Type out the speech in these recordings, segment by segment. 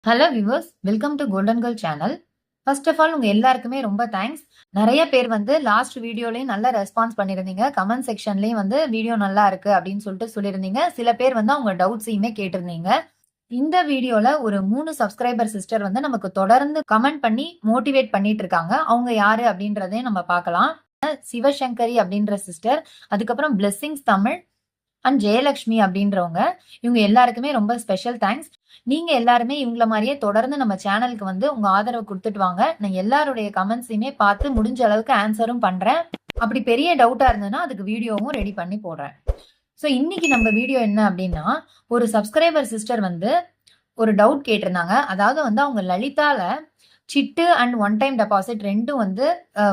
Hello viewers, welcome to golden girl channel. First of all உங்க எல்லாருக்குமே ரொம்ப thanks. நிறைய பேர் வந்து லாஸ்ட் வீடியோலயும் நல்ல ரெஸ்பான்ஸ் பண்ணியிருந்தீங்க. கமெண்ட் செக்ஷன்லயும் வந்து வீடியோ நல்லா இருக்கு அப்படின்னு சொல்லியிருந்தீங்க. சில பேர் வந்து அவங்க டவுட்ஸையுமே கேட்டிருந்தீங்க. இந்த வீடியோல ஒரு 3 சப்ஸ்கிரைபர் சிஸ்டர் வந்து நமக்கு தொடர்ந்து கமெண்ட் பண்ணி மோட்டிவேட் பண்ணிட்டு இருக்காங்க. அவங்க யாரு அப்படின்றதையும் நம்ம பார்க்கலாம். சிவசங்கரி அப்படின்ற சிஸ்டர், அதுக்கப்புறம் பிளெஸிங்ஸ் தமிழ் அண்ட் ஜெயலட்சுமி அப்படின்றவங்க. இவங்க எல்லாருக்குமே ரொம்ப ஸ்பெஷல் தேங்க்ஸ். நீங்க எல்லாருமே இவங்கள மாதிரியே தொடர்ந்து நம்ம சேனலுக்கு வந்து உங்க ஆதரவு கொடுத்துட்டு வாங்க. நான் எல்லாருடைய கமெண்ட்ஸையுமே பார்த்து முடிஞ்ச அளவுக்கு ஆன்சரும் பண்றேன். அப்படி பெரிய டவுட்டா இருந்ததுன்னா அதுக்கு வீடியோவும் ரெடி பண்ணி போடுறேன். ஸோ இன்னைக்கு நம்ம வீடியோ என்ன அப்படின்னா, ஒரு சப்ஸ்கிரைபர் சிஸ்டர் வந்து ஒரு டவுட் கேட்டிருந்தாங்க. அதாவது வந்து அவங்க லலிதால சிட்டு அண்ட் ஒன் டைம் டெபாசிட் ரெண்டும் வந்து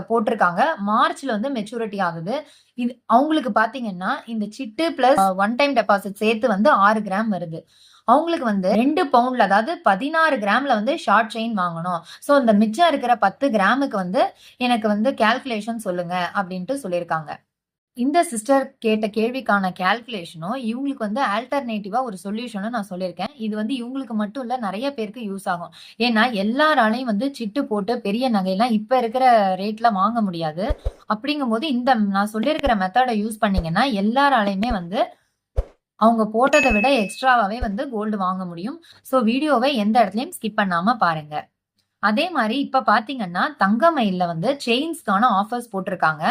போட்டிருக்காங்க. மார்ச்ல வந்து மெச்சூரிட்டி ஆகுது. இது அவங்களுக்கு பாத்தீங்கன்னா இந்த சிட்டு பிளஸ் ஒன் டைம் டெபாசிட் சேர்த்து வந்து 6 கிராம் வருது. அவங்களுக்கு வந்து 2 பவுண்ட்ல, அதாவது 16 கிராம்ல வந்து ஷார்ட் செயின் வாங்கணும். ஸோ இந்த மிச்சம் இருக்கிற 10 கிராமுக்கு வந்து எனக்கு வந்து கால்குலேஷன் சொல்லுங்க அப்படின்ட்டு சொல்லியிருக்காங்க. இந்த சிஸ்டர் கேட்ட கேள்விக்கான கால்குலேஷனும் இவங்களுக்கு வந்து ஆல்டர்னேட்டிவா ஒரு சொல்யூஷனும் நான் சொல்லியிருக்கேன். இது வந்து இவங்களுக்கு மட்டும் இல்ல, நிறைய பேருக்கு யூஸ் ஆகும். ஏன்னா எல்லாராலையும் வந்து சிட்டு போட்டு பெரிய நகையெல்லாம் இப்ப இருக்கிற ரேட்ல வாங்க முடியாது. அப்படிங்கும்போது இந்த நான் சொல்லியிருக்கிற மெத்தடை யூஸ் பண்ணீங்கன்னா எல்லாராலையுமே வந்து அவங்க போட்டதை விட எக்ஸ்ட்ராவாவே வந்து கோல்டு வாங்க முடியும். ஸோ வீடியோவை எந்த இடத்துலயும் ஸ்கிப் பண்ணாம பாருங்க. அதே மாதிரி இப்ப பாத்தீங்கன்னா தங்கமயில்ல வந்து செயின்ஸ்க்கான ஆஃபர்ஸ் போட்டிருக்காங்க.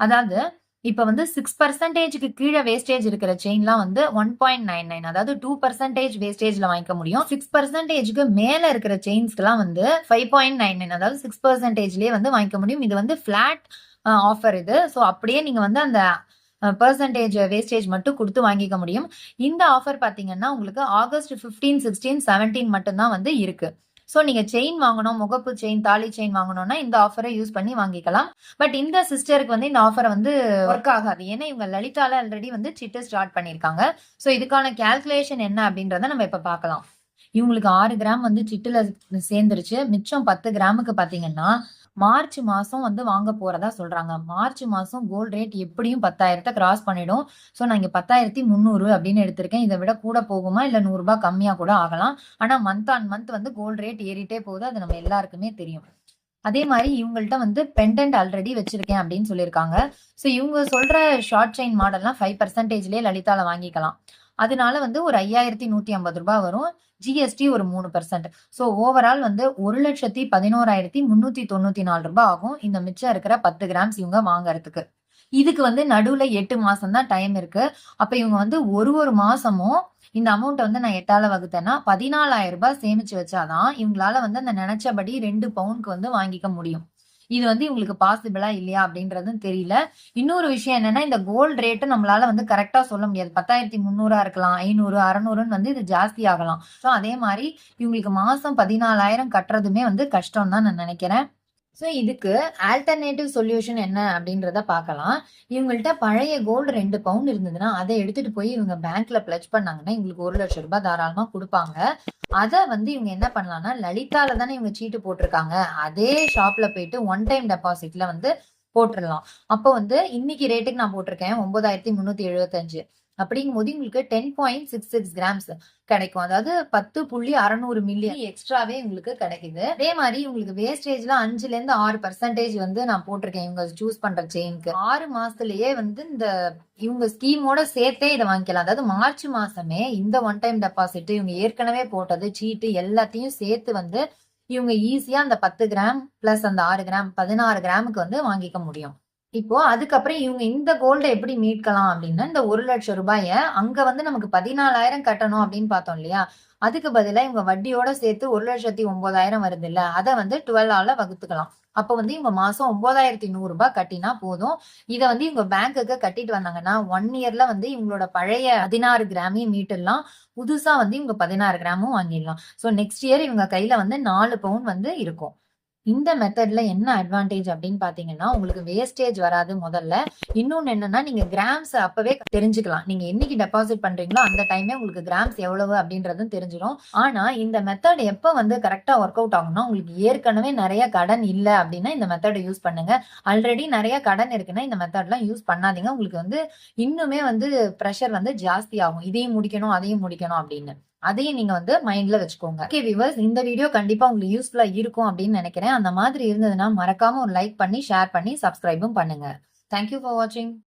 அதாவது இப்ப வந்து 6% கீழே வேஸ்டேஜ் இருக்கிற செயின்லாம் வந்து 1.99, அதாவது 2% வேஸ்டேஜ்ல வாங்கிக்க முடியும். 6%க்கு மேல இருக்கிற செயின்ஸ்க்குலாம் வந்து 5.99, அதாவது 6%லயே வந்து வாங்கிக்க முடியும். இது வந்து பிளாட் ஆஃபர் இது. ஸோ அப்படியே நீங்க வந்து அந்த பெர்சன்டேஜ் வேஸ்டேஜ் மட்டும் கொடுத்து வாங்கிக்க முடியும். இந்த ஆஃபர் பாத்தீங்கன்னா உங்களுக்கு ஆகஸ்ட் 15, 16, 17 மட்டும்தான் வந்து இருக்கு. ஸோ நீங்க செயின் வாங்கணும், முகப்பு செயின், தாலி செயின் வாங்கணும்னா இந்த ஆஃபரை யூஸ் பண்ணி வாங்கிக்கலாம். பட் இந்த சிஸ்டருக்கு வந்து இந்த ஆஃபரை வந்து ஒர்க் ஆகாது. ஏன்னா இவங்க லலிதால ஆல்ரெடி வந்து சிட்டு ஸ்டார்ட் பண்ணியிருக்காங்க. ஸோ இதுக்கான கால்குலேஷன் என்ன அப்படின்றத நம்ம இப்ப பார்க்கலாம். இவங்களுக்கு 6 கிராம் வந்து சிட்டுல சேர்ந்துருச்சு. மிச்சம் 10 கிராமுக்கு பாத்தீங்கன்னா மார்ச் மாசம் வந்து வாங்க போறதா சொல்றாங்க. மார்ச் மாசம் கோல்ட் ரேட் எப்படியும் 10,000 கிராஸ் பண்ணிடும். ஸோ நான் இங்க 10,300 அப்படின்னு எடுத்திருக்கேன். இதை விட கூட போகுமா இல்ல ₹100 கம்மியா கூட ஆகலாம். ஆனா மந்த் ஆன் மந்த் வந்து கோல்ட் ரேட் ஏறிட்டே போகுது. அது நம்ம எல்லாருக்குமே தெரியும். அதே மாதிரி இவங்கள்ட்ட வந்து பெண்டன்ட் ஆல்ரெடி வச்சிருக்கேன் அப்படின்னு சொல்லியிருக்காங்க. ஸோ இவங்க சொல்ற ஷார்ட் செயின் மாடல்லாம் 5%லயே லலிதால வாங்கிக்கலாம். அதனால வந்து ஒரு ₹5,150 வரும். ஜிஎஸ்டி ஒரு 3%. ஸோ ஓவரால் வந்து ₹1,11,394 ஆகும். இந்த மிச்சம் இருக்கிற 10 கிராம்ஸ் இவங்க வாங்கறதுக்கு. இதுக்கு வந்து நடுவுல 8 மாசம் தான் டைம் இருக்கு. அப்ப இவங்க வந்து ஒரு மாசமும் இந்த அமௌண்ட் வந்து நான் 8ஆல வகுத்தேன்னா ₹14,000 சேமிச்சு வச்சாதான் இவங்களால வந்து அந்த நினைச்சபடி 2 பவுனுக்கு வந்து வாங்கிக்க முடியும். இது வந்து இவங்களுக்கு பாசிபிளா இல்லையா அப்படின்றதும் தெரியல. இன்னொரு விஷயம் என்னன்னா, இந்த கோல்ட் ரேட் நம்மளால வந்து கரெக்டா சொல்ல முடியாது. 10,300 இருக்கலாம், 500, 600ன்னு வந்து இது ஜாஸ்தி ஆகலாம். ஸோ அதே மாதிரி இவங்களுக்கு மாசம் 14,000 கட்டுறதுமே வந்து கஷ்டம் தான் நான் நினைக்கிறேன். ஸோ இதுக்கு ஆல்டர்னேட்டிவ் சொல்யூஷன் என்ன அப்படின்றத பார்க்கலாம். இவங்கள்ட்ட பழைய கோல்டு 2 பவுண்ட் இருந்ததுன்னா அதை எடுத்துட்டு போய் இவங்க பேங்க்ல பிளட்ஜ் பண்ணாங்கன்னா இவங்களுக்கு ₹1,00,000 தாராளமா கொடுப்பாங்க. அதை வந்து இவங்க என்ன பண்ணலாம்னா, லலிதால தானே இவங்க சீட்டு போட்டிருக்காங்க, அதே ஷாப்ல போயிட்டு ஒன் டைம் டெபாசிட்ல வந்து போட்டுடலாம். அப்போ வந்து இன்னைக்கு ரேட்டுக்கு நான் போட்டிருக்கேன் 9,375. அப்படிங்கும்போது உங்களுக்கு 10.66 கிராம்ஸ் கிடைக்கும். அதாவது 10.600 மில்லியன் எக்ஸ்ட்ராவே உங்களுக்கு கிடைக்குது. அதே மாதிரி உங்களுக்கு வேஸ்டேஜ்ல 5ல இருந்து 6% வந்து நான் போட்டிருக்கேன் இவங்க சூஸ் பண்ற செயினுக்கு. 6 மாசத்துலயே வந்து இந்த இவங்க ஸ்கீமோட சேர்த்தே இதை வாங்கிக்கலாம். அதாவது மார்ச் மாசமே இந்த ஒன் டைம் டெபாசிட் இவங்க ஏற்கனவே போட்டது சீட்டு எல்லாத்தையும் சேர்த்து வந்து இவங்க ஈஸியா அந்த 10 கிராம் பிளஸ் அந்த 6 கிராம் 16 கிராமுக்கு வந்து வாங்கிக்க முடியும். இப்போ அதுக்கப்புறம் இவங்க இந்த கோல்டை எப்படி மீட்கலாம் அப்படின்னா, இந்த ₹1,00,000 அங்க வந்து நமக்கு 14,000 கட்டணும் அப்படின்னு பார்த்தோம் இல்லையா? அதுக்கு பதிலா இவங்க வட்டியோட சேர்த்து 1,09,000 வருது இல்ல, அதை வந்து 12ஆல வகுத்துக்கலாம். அப்ப வந்து இவங்க மாசம் ₹9,100 கட்டினா போதும். இதை வந்து இவங்க பேங்க்குக்கு கட்டிட்டு வந்தாங்கன்னா 1 இயர்ல வந்து இவங்களோட பழைய 16 கிராமையும் மீட்டுடலாம். புதுசா வந்து இவங்க 16 கிராமும் வாங்கிடலாம். ஸோ நெக்ஸ்ட் இயர் இவங்க கையில வந்து 4 பவுன் வந்து இருக்கும். இந்த மெத்தட்ல என்ன அட்வான்டேஜ் அப்படின்னு பாத்தீங்கன்னா, உங்களுக்கு வேஸ்டேஜ் வராது முதல்ல. இன்னொன்னு என்னன்னா, நீங்க கிராம்ஸ் அப்பவே தெரிஞ்சுக்கலாம். நீங்க என்னைக்கு டெபாசிட் பண்றீங்களோ அந்த டைமே உங்களுக்கு கிராம்ஸ் எவ்வளவு அப்படின்றதும் தெரிஞ்சிடும். ஆனா இந்த மெத்தட் எப்ப வந்து கரெக்டா ஒர்க் அவுட் ஆகும்னா, உங்களுக்கு ஏற்கனவே நிறைய கடன் இல்ல அப்படின்னா இந்த மெத்தடை யூஸ் பண்ணுங்க. ஆல்ரெடி நிறைய கடன் இருக்குன்னா இந்த மெத்தட்லாம் யூஸ் பண்ணாதீங்க. உங்களுக்கு வந்து இன்னுமே வந்து பிரஷர் வந்து ஜாஸ்தி ஆகும். இதையும் முடிக்கணும், அதையும் முடிக்கணும் அப்படின்னு. அதையும் நீங்க வந்து மைண்ட்ல வச்சுக்கோங்க. ஓகே வியூவர்ஸ், இந்த வீடியோ கண்டிப்பா உங்களுக்கு யூஸ்ஃபுல்லா இருக்கும் அப்படின்னு நினைக்கிறேன். அந்த மாதிரி இருந்ததுன்னா மறக்காம ஒரு லைக் பண்ணி, ஷேர் பண்ணி, சப்ஸ்கிரைபும் பண்ணுங்க. தேங்க் யூ ஃபார் வாட்சிங்.